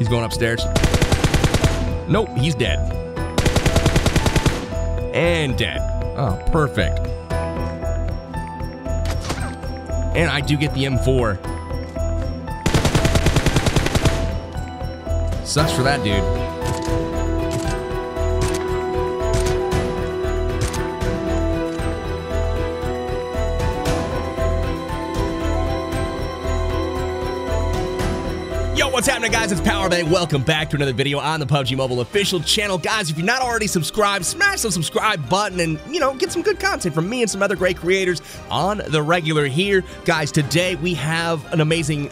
He's going upstairs. Nope, he's dead. And dead. Oh, perfect. And I do get the M4. Sucks for that dude. Yo, what's happening, guys? It's Powerbang. Welcome back to another video on the PUBG Mobile official channel. Guys, if you're not already subscribed, smash the subscribe button and, get some good content from me and some other great creators on the regular here. Guys, today we have an amazing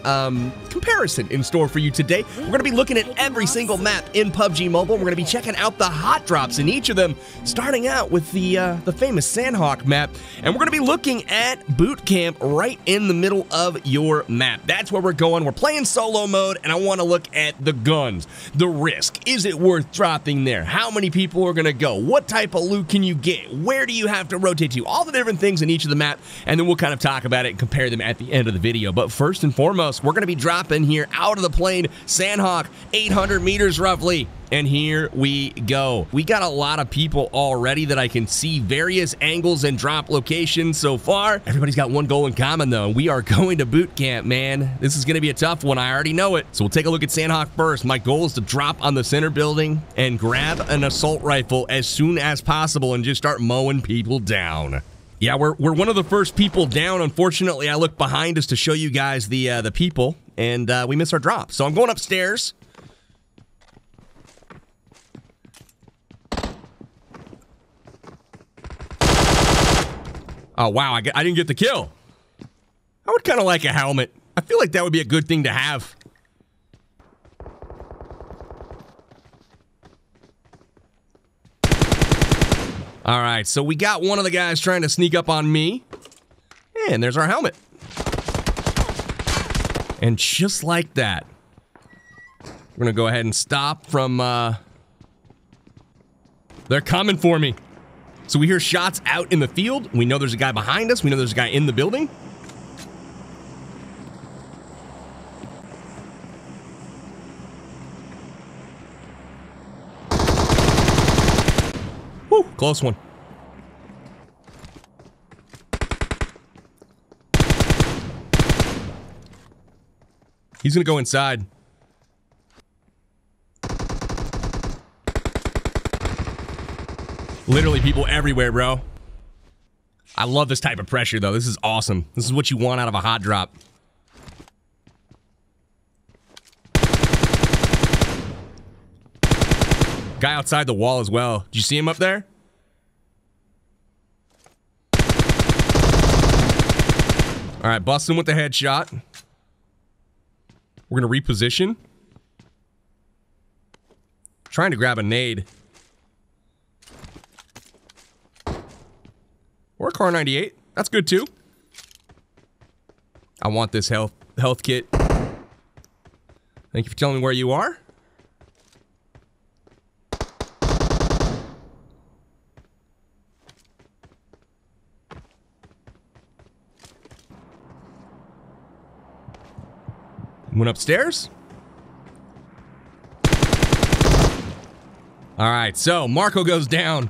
comparison in store for you today. We're going to be looking at every single map in PUBG Mobile. We're going to be checking out the hot drops in each of them, starting out with the famous Sandhawk map. And we're going to be looking at boot camp right in the middle of your map. That's where we're going. We're playing solo mode. And I want to look at the guns, the risk. Is it worth dropping there? How many people are going to go? What type of loot can you get? Where do you have to rotate to? All the different things in each of the map, and then we'll kind of talk about it and compare them at the end of the video. But first and foremost, we're going to be dropping here out of the plane, Sandhawk, 800 meters roughly. And here we go. We got a lot of people already that I can see various angles and drop locations so far. Everybody's got one goal in common, though. We are going to boot camp, man. This is going to be a tough one. I already know it. So we'll take a look at Sandhawk first. My goal is to drop on the center building and grab an assault rifle as soon as possible and just start mowing people down. Yeah, we're one of the first people down. Unfortunately, I looked behind us to show you guys the people, and we missed our drop. So I'm going upstairs. Oh, wow, I didn't get the kill. I would kind of like a helmet. I feel like that would be a good thing to have. All right, so we got one of the guys trying to sneak up on me. And there's our helmet. And just like that, we're going to go ahead and stop from... They're coming for me. So we hear shots out in the field. We know there's a guy behind us. We know there's a guy in the building. Whew, close one. He's gonna go inside. Literally people everywhere, bro. I love this type of pressure, though. This is awesome. This is what you want out of a hot drop. Guy outside the wall as well. Did you see him up there? All right, bust him with the headshot. We're gonna reposition. Trying to grab a nade. Or a Car 98. That's good too. I want this health kit. Thank you for telling me where you are. Went upstairs. All right, so Marco goes down.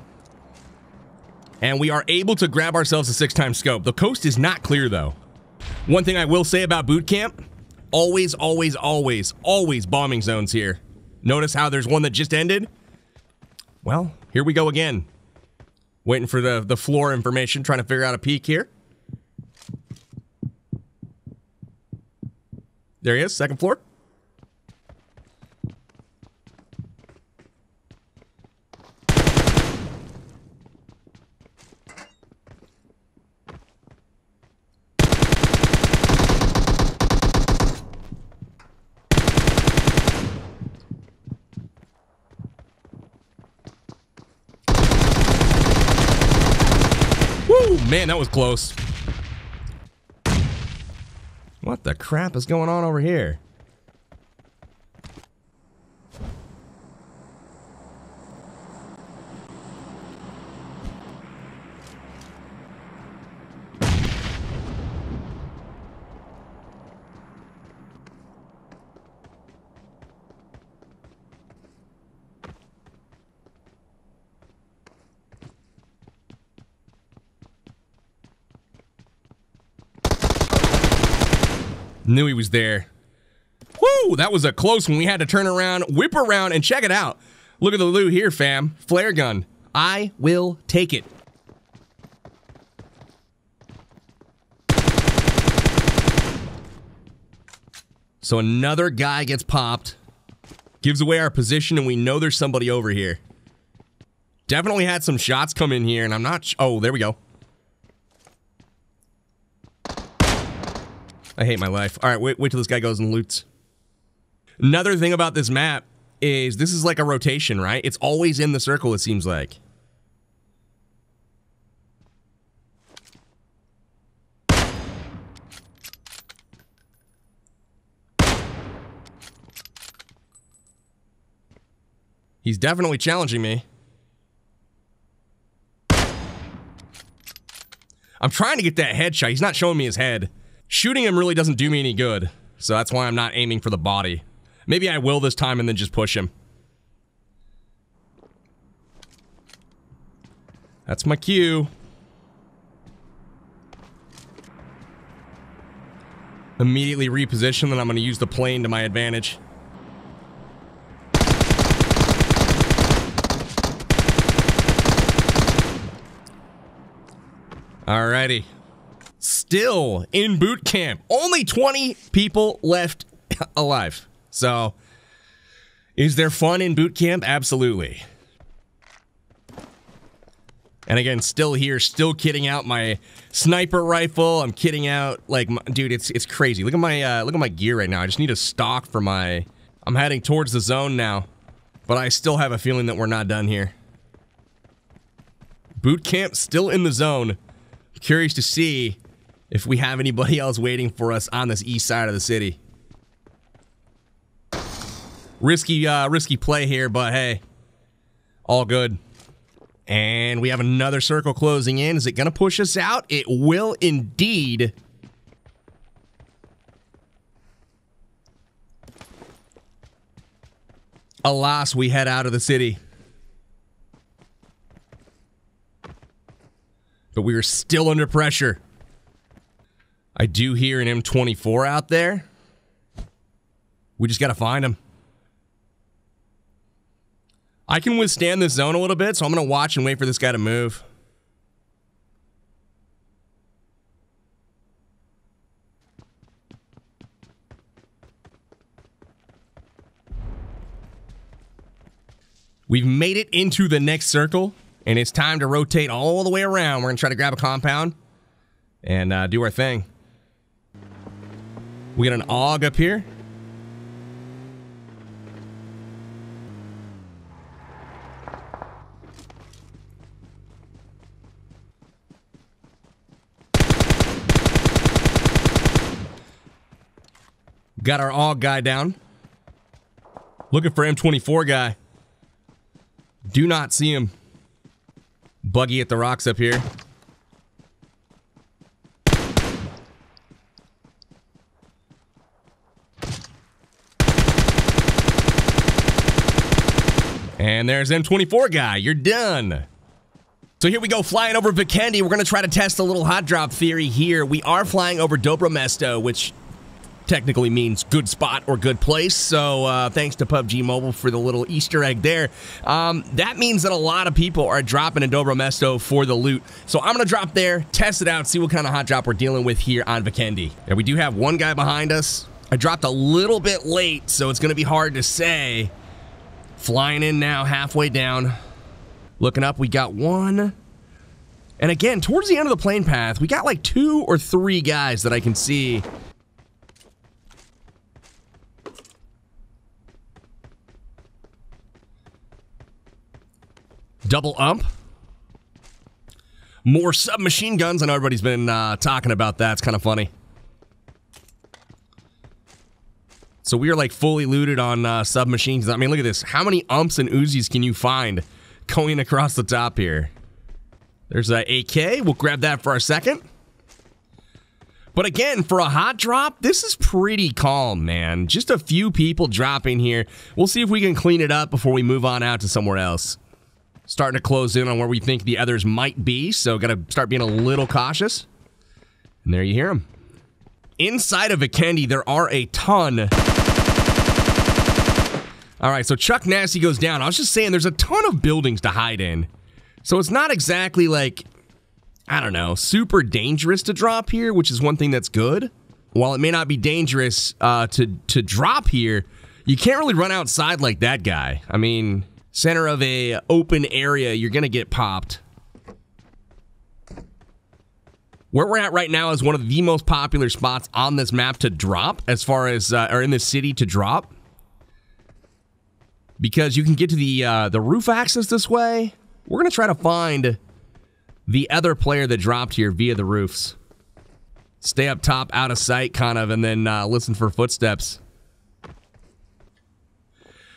And we are able to grab ourselves a 6x scope. The coast is not clear, though. One thing I will say about boot camp, always, always, always, always bombing zones here. Notice how there's one that just ended? Well, here we go again. Waiting for the floor information, trying to figure out a peek here. There he is, second floor. Woo, man, that was close. What the crap is going on over here? Knew he was there. Woo! That was a close one. We had to turn around, whip around, and check it out. Look at the loot here, fam. Flare gun. I will take it. So another guy gets popped. Gives away our position, and we know there's somebody over here. Definitely had some shots come in here, and I'm not... Oh, there we go. I hate my life. All right, wait till this guy goes and loots. Another thing about this map is this is like a rotation, right? It's always in the circle, it seems like. He's definitely challenging me. I'm trying to get that headshot. He's not showing me his head. Shooting him really doesn't do me any good, so that's why I'm not aiming for the body. Maybe I will this time and then just push him. That's my cue. Immediately reposition, then I'm going to use the plane to my advantage. Alrighty. Still in boot camp. Only 20 people left alive. So, is there fun in boot camp? Absolutely. And again, still here, still kitting out my sniper rifle. I'm kitting out, like, dude, it's crazy. Look at my gear right now. I just need a stock for my... I'm heading towards the zone now. But I still have a feeling that we're not done here. Boot camp still in the zone. Curious to see if we have anybody else waiting for us on this east side of the city. Risky play here, but hey, all good. And we have another circle closing in. Is it gonna push us out? It will indeed. Alas, we head out of the city. But we are still under pressure. I do hear an M24 out there. We just gotta find him. I can withstand this zone a little bit, so I'm gonna watch and wait for this guy to move. We've made it into the next circle. And it's time to rotate all the way around. We're going to try to grab a compound and do our thing. We got an AUG up here. Got our AUG guy down. Looking for M24 guy. Do not see him. Buggy at the rocks up here. And there's M24 guy. You're done. So here we go, flying over Vikendi. We're going to try to test a little hot drop theory here. We are flying over Dobro Mesto, which technically means good spot or good place. So thanks to PUBG Mobile for the little Easter egg there. That means that a lot of people are dropping in Dobro Mesto for the loot. So I'm going to drop there, test it out, see what kind of hot drop we're dealing with here on Vikendi. And we do have one guy behind us. I dropped a little bit late, so it's going to be hard to say. Flying in now, halfway down. Looking up, we got one. And again, towards the end of the plane path, we got like 2 or 3 guys that I can see. Double ump. More submachine guns. I know everybody's been talking about that. It's kind of funny. So we are like fully looted on submachines. I mean, look at this. How many umps and Uzis can you find going across the top here? There's a AK. We'll grab that for our second. But again, for a hot drop, this is pretty calm, man. Just a few people dropping here. We'll see if we can clean it up before we move on out to somewhere else. Starting to close in on where we think the others might be, so gotta start being a little cautious. And there you hear them. inside of Vikendi, there are a ton. All right, so Chuck Nasty goes down. I was just saying there's a ton of buildings to hide in. So it's not exactly like, I don't know, super dangerous to drop here, which is one thing that's good. While it may not be dangerous to drop here, you can't really run outside like that guy. I mean, center of a open area, you're going to get popped. Where we're at right now is one of the most popular spots on this map to drop, as far as, or in this city to drop. Because you can get to the roof access this way. We're going to try to find the other player that dropped here via the roofs. Stay up top, out of sight, kind of, and then listen for footsteps.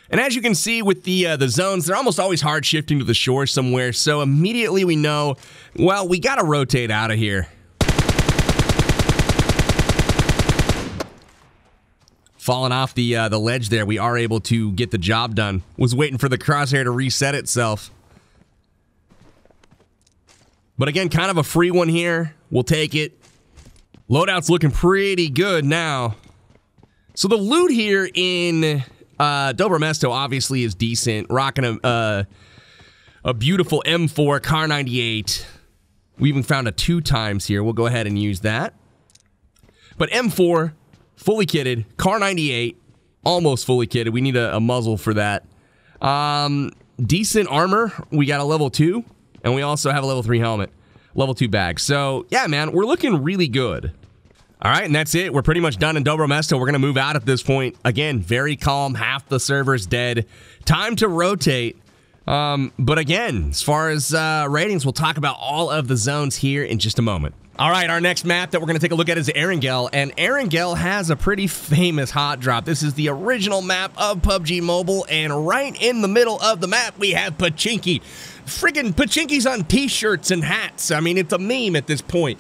And as you can see with the zones, they're almost always hard shifting to the shore somewhere. So immediately we know, well, we got to rotate out of here. Falling off the ledge there, we are able to get the job done. Was waiting for the crosshair to reset itself. But again, kind of a free one here. We'll take it. Loadout's looking pretty good now. So the loot here in Dobro Mesto obviously is decent. Rocking a beautiful M4 Car 98. We even found a 2 times here. We'll go ahead and use that. But M4... fully kitted, Car 98, almost fully kitted. We need a muzzle for that. Decent armor. We got a level 2, and we also have a level 3 helmet. Level 2 bag. So, yeah, man, we're looking really good. All right, and that's it. We're pretty much done in Dobro Mesto. We're going to move out at this point. Again, very calm. Half the server's dead. Time to rotate. But again, as far as ratings, we'll talk about all of the zones here in just a moment. All right, our next map that we're going to take a look at is Erangel, and Erangel has a pretty famous hot drop. This is the original map of PUBG Mobile, and right in the middle of the map, we have Pachinki. Friggin' Pachinki's on t-shirts and hats. I mean, it's a meme at this point.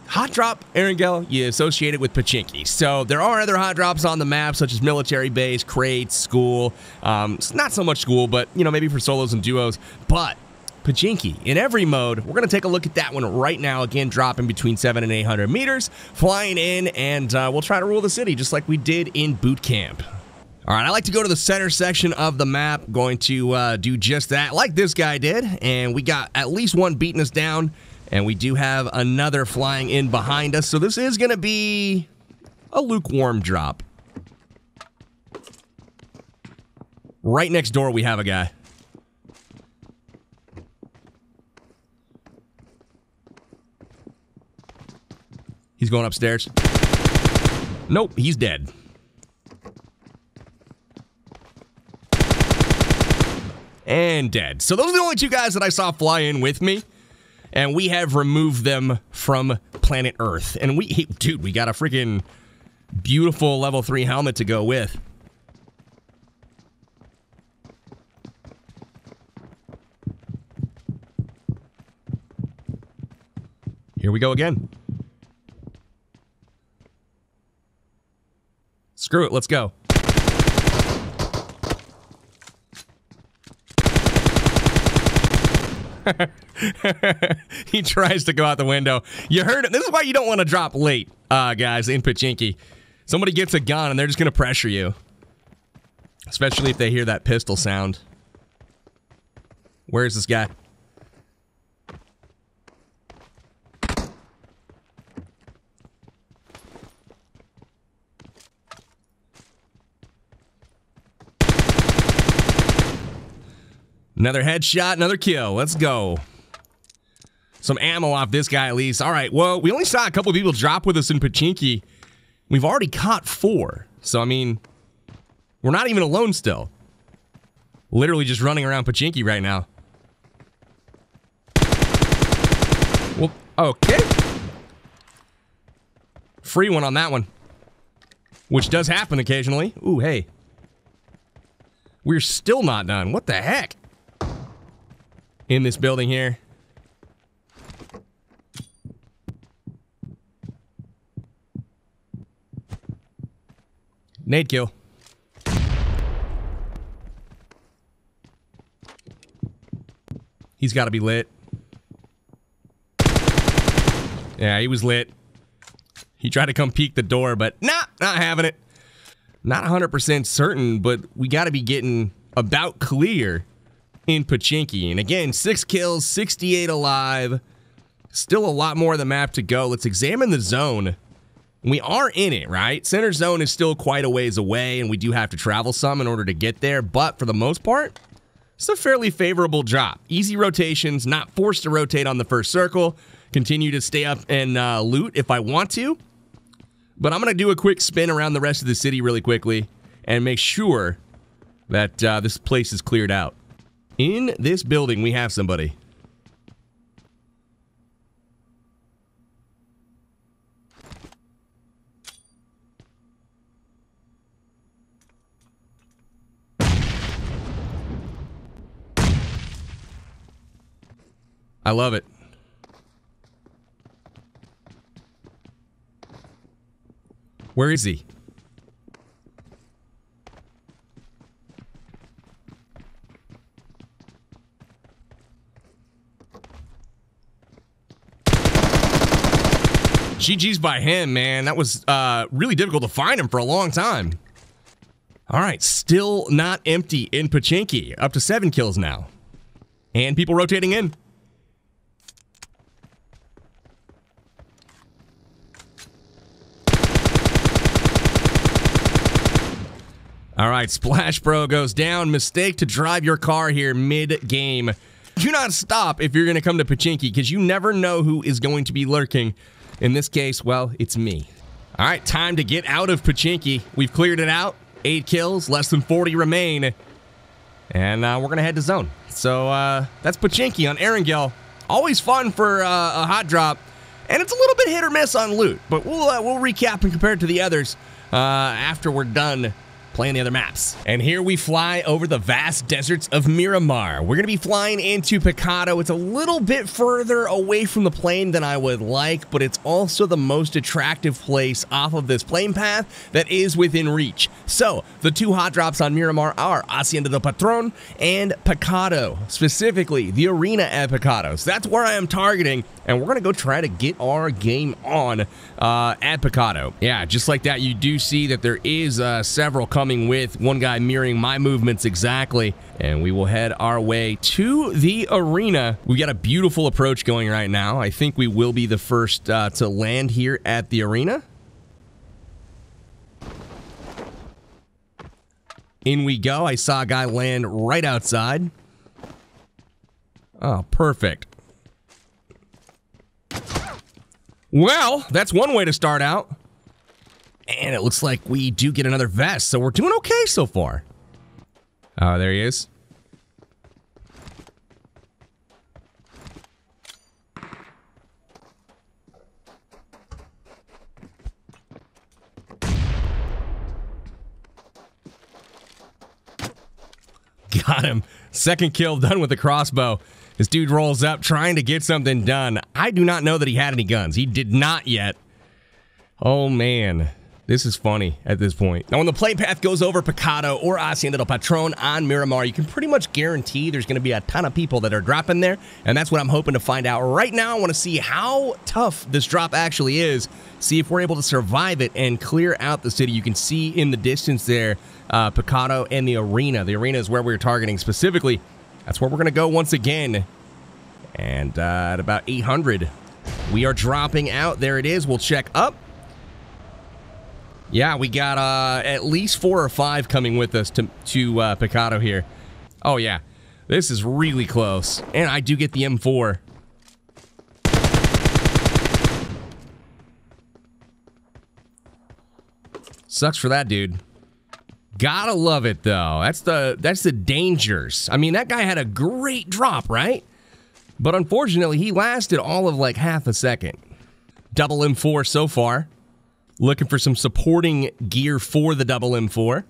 Hot drop, Erangel, you associate it with Pachinki. So there are other hot drops on the map, such as military base, crates, school. Not so much school, but, you know, maybe for solos and duos. But Pachinki in every mode. We're going to take a look at that one right now. Again, dropping between 700 and 800 meters, flying in, and we'll try to rule the city just like we did in boot camp. All right, I like to go to the center section of the map. Going to do just that, like this guy did, and we got at least one beating us down, and we do have another flying in behind us. So this is going to be a lukewarm drop. Right next door, we have a guy. He's going upstairs. Nope, he's dead. And dead. So those are the only 2 guys that I saw fly in with me. And we have removed them from planet Earth. And dude, we got a freaking beautiful level 3 helmet to go with. Here we go again. Screw it, let's go. He tries to go out the window. You heard it. This is why you don't want to drop late, guys, in Pachinki. Somebody gets a gun and they're just going to pressure you. Especially if they hear that pistol sound. Where is this guy? Another headshot, another kill. Let's go. Some ammo off this guy at least. All right, well, we only saw a couple of people drop with us in Pachinki. We've already caught 4. So, I mean, we're not even alone still. Literally just running around Pachinki right now. Well, okay. Free one on that one. Which does happen occasionally. Ooh, hey. We're still not done. What the heck? In this building here. Nade kill. He's got to be lit. Yeah, he was lit. He tried to come peek the door, but nah, not having it. Not 100% certain, but we got to be getting about clear in Pochinki. And again, 6 kills, 68 alive. Still a lot more of the map to go. Let's examine the zone. We are in it, right? Center zone is still quite a ways away, and we do have to travel some in order to get there. But for the most part, it's a fairly favorable drop. Easy rotations, not forced to rotate on the first circle. Continue to stay up and loot if I want to. But I'm going to do a quick spin around the rest of the city really quickly and make sure that this place is cleared out. In this building, we have somebody. I love it. Where is he? GG's by him, man. That was really difficult to find him for a long time. All right, still not empty in Pochinki. Up to 7 kills now. And people rotating in. All right, Splash Bro goes down. Mistake to drive your car here mid-game. Do not stop if you're going to come to Pochinki, because you never know who is going to be lurking. In this case, well, it's me. All right, time to get out of Pochinki. We've cleared it out. 8 kills, less than 40 remain. And we're going to head to zone. So that's Pochinki on Erangel. Always fun for a hot drop. And it's a little bit hit or miss on loot. But we'll recap and compare it to the others after we're done playing the other maps. And here we fly over the vast deserts of Miramar. We're gonna be flying into Pecado. It's a little bit further away from the plane than I would like, but it's also the most attractive place off of this plane path that is within reach. So the 2 hot drops on Miramar are Hacienda del Patron and Pecado, specifically the arena at Pecado. So that's where I am targeting, and we're gonna go try to get our game on at Pecado. Yeah, just like that, you do see that there is several coming with one guy mirroring my movements exactly, and we will head our way to the arena. We got a beautiful approach going right now. I think we will be the first to land here at the arena. In we go. I saw a guy land right outside. Oh, perfect. Well, that's one way to start out. And it looks like we do get another vest, so we're doing okay so far. Oh, there he is. Got him. Second kill done with the crossbow. This dude rolls up trying to get something done. I do not know that he had any guns. He did not yet. Oh, man. This is funny at this point. Now, when the plane path goes over Pecado or Hacienda del Patron on Miramar, you can pretty much guarantee there's going to be a ton of people that are dropping there, and that's what I'm hoping to find out. Right now, I want to see how tough this drop actually is, see if we're able to survive it and clear out the city. You can see in the distance there, Pecado and the arena. The arena is where we're targeting specifically. That's where we're going to go once again. And at about 800, we are dropping out. There it is. We'll check up. Yeah, we got at least 4 or 5 coming with us to Pecado here. Oh, yeah. This is really close. And I do get the M4. Sucks for that dude. Gotta love it, though. That's the dangers. I mean, that guy had a great drop, right? But unfortunately, he lasted all of like half a second. Double M4 so far. Looking for some supporting gear for the double M4.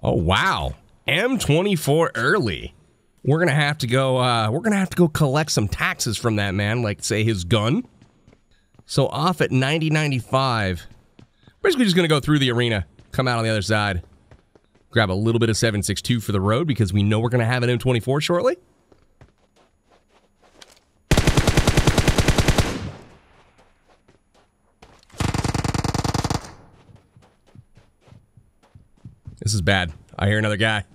Oh, wow. M24 early. We're gonna have to go collect some taxes from that man, like say his gun. So off at 90.95. Basically just gonna go through the arena, come out on the other side. Grab a little bit of 7.62 for the road because we know we're gonna have an M24 shortly. This is bad. I hear another guy.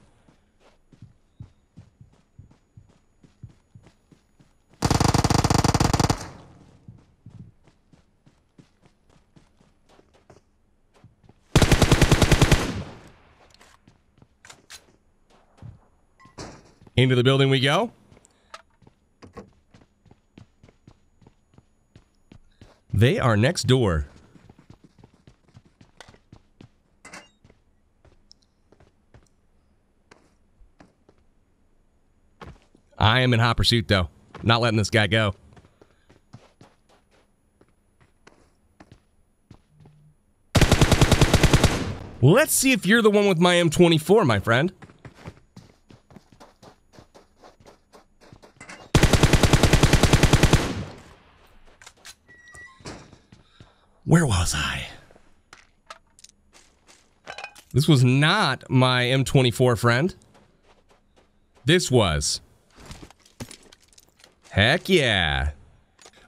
Into the building we go. They are next door. I am in hot pursuit, though. Not letting this guy go. Let's see if you're the one with my M24, my friend. Where was I? This was not my M24 friend. This was. Heck yeah.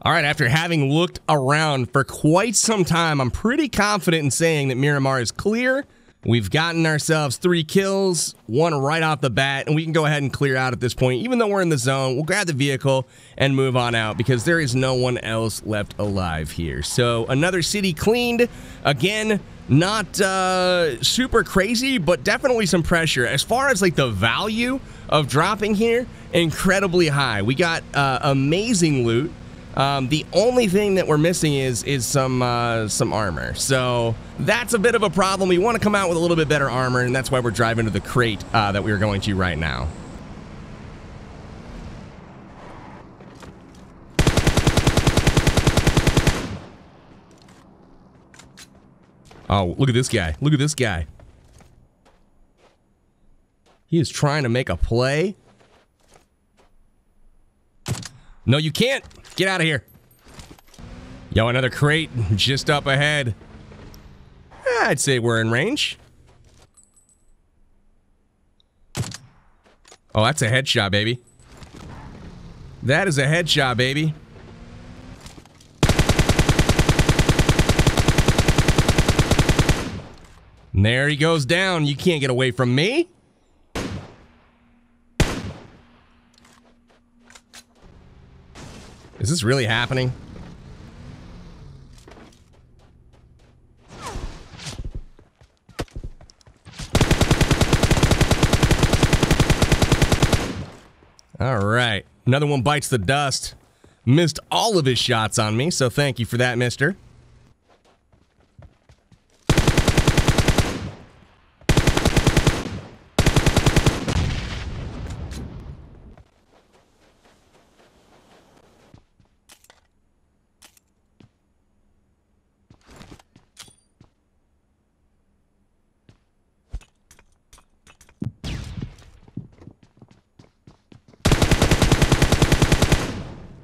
All right, after having looked around for quite some time, I'm pretty confident in saying that Miramar is clear. We've gotten ourselves 3 kills, 1 right off the bat, and we can go ahead and clear out at this point. Even though we're in the zone, we'll grab the vehicle and move on out because there is no one else left alive here. So another city cleaned. Again, not super crazy, but definitely some pressure. As far as like the value of dropping here, incredibly high. We got amazing loot. The only thing that we're missing is some armor. So that's a bit of a problem. We want to come out with a little bit better armor, and that's why we're driving to the crate that we're going to right now. Oh, look at this guy. Look at this guy. He is trying to make a play. No, you can't. Get out of here. Yo, another crate just up ahead. I'd say we're in range. Oh, that's a headshot, baby. That is a headshot, baby. And there he goes down. You can't get away from me. Is this really happening? All right. Another one bites the dust. Missed all of his shots on me, so thank you for that, mister.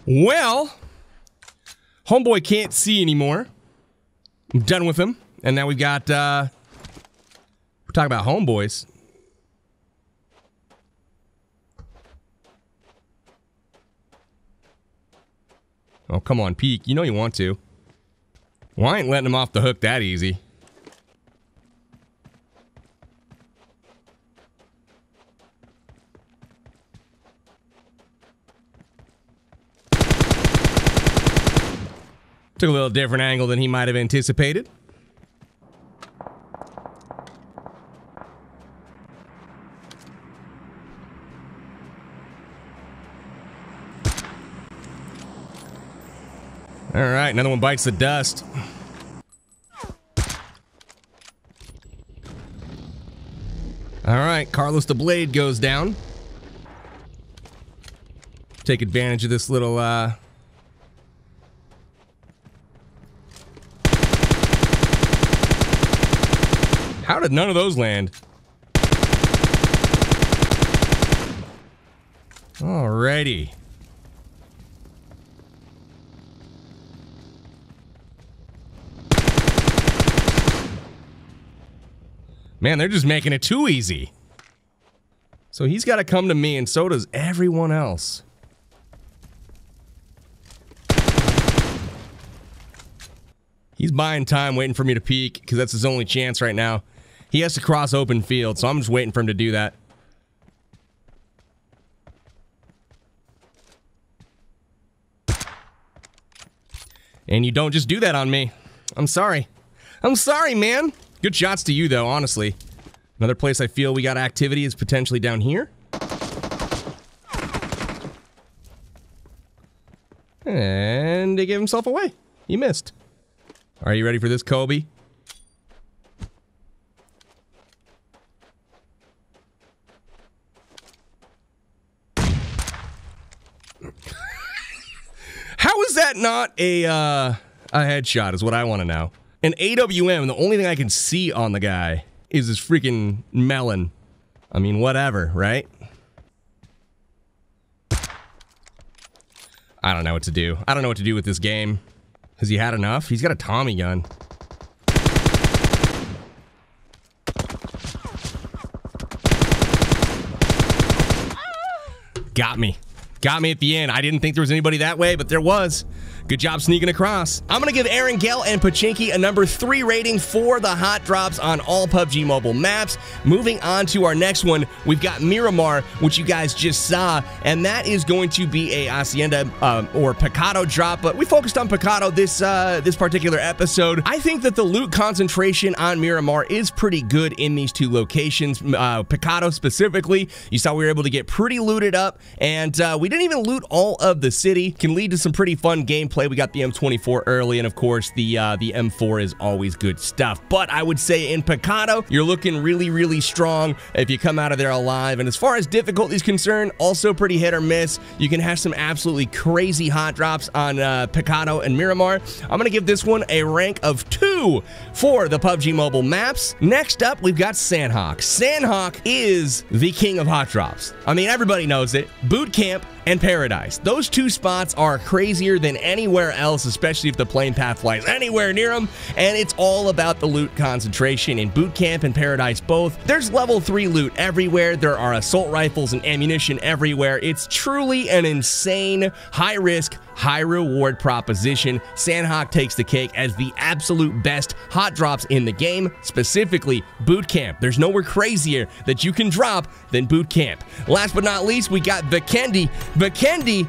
Well, homeboy can't see anymore. I'm done with him. And now we've got, we're talking about homeboys. Oh, come on, peek. You know you want to. Well, I ain't letting him off the hook that easy. Took a little different angle than he might have anticipated. All right, another one bites the dust. All right, Carlos the Blade goes down. Take advantage of this little, How did none of those land? Alrighty. Man, they're just making it too easy. So he's got to come to me, and so does everyone else. He's buying time, waiting for me to peek, because that's his only chance right now. He has to cross open field, so I'm just waiting for him to do that. And you don't just do that on me. I'm sorry. I'm sorry, man. Good shots to you, though, honestly. Another place I feel we got activity is potentially down here. And he gave himself away. He missed. Are you ready for this, Kobe? How is that not a headshot is what I want to know. An AWM, the only thing I can see on the guy is this freaking melon. I mean, whatever, right? I don't know what to do. I don't know what to do with this game. Has he had enough? He's got a Tommy gun. Got me. Got me at the end. I didn't think there was anybody that way, but there was. Good job sneaking across. I'm going to give Aaron Gale and Pachinki a number 3 rating for the hot drops on all PUBG Mobile maps. Moving on to our next one, we've got Miramar, which you guys just saw, and that is going to be a Hacienda or Picado drop, but we focused on Picado this particular episode. I think that the loot concentration on Miramar is pretty good in these two locations. Picado specifically, you saw we were able to get pretty looted up, and we didn't even loot all of the city. Can lead to some pretty fun gameplay. We got the M24 early, and of course, the M4 is always good stuff. But I would say in Picado, you're looking really, really strong if you come out of there alive. And as far as difficulty is concerned, also pretty hit or miss. You can have some absolutely crazy hot drops on Picado and Miramar. I'm going to give this one a rank of 2 for the PUBG Mobile maps. Next up, we've got Sandhawk. Sandhawk is the king of hot drops. I mean, everybody knows it. Boot Camp and Paradise. Those two spots are crazier than anywhere else, especially if the plane path flies anywhere near them, and it's all about the loot concentration. In Boot Camp and Paradise both, there's level 3 loot everywhere. There are assault rifles and ammunition everywhere. It's truly an insane, high-risk, high-reward proposition. Sandhawk takes the cake as the absolute best hot drops in the game, specifically Boot Camp. There's nowhere crazier that you can drop than Boot Camp. Last but not least, we got Vikendi. Vikendi,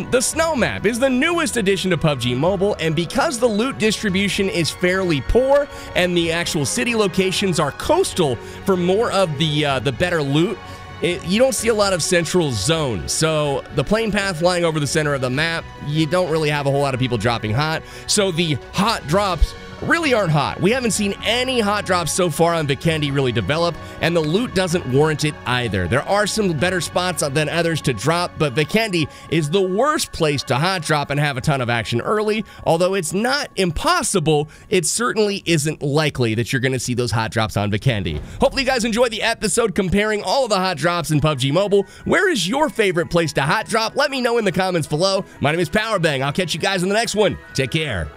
the snow map, is the newest addition to PUBG Mobile, and because the loot distribution is fairly poor and the actual city locations are coastal for more of the better loot, you don't see a lot of central zones. So the plane path flying over the center of the map, you don't really have a whole lot of people dropping hot. So the hot drops really aren't hot. We haven't seen any hot drops so far on Vikendi really develop, and the loot doesn't warrant it either. There are some better spots than others to drop, but Vikendi is the worst place to hot drop and have a ton of action early. Although it's not impossible, it certainly isn't likely that you're going to see those hot drops on Vikendi. Hopefully you guys enjoyed the episode comparing all of the hot drops in PUBG Mobile. Where is your favorite place to hot drop? Let me know in the comments below. My name is Powerbang. I'll catch you guys in the next one. Take care.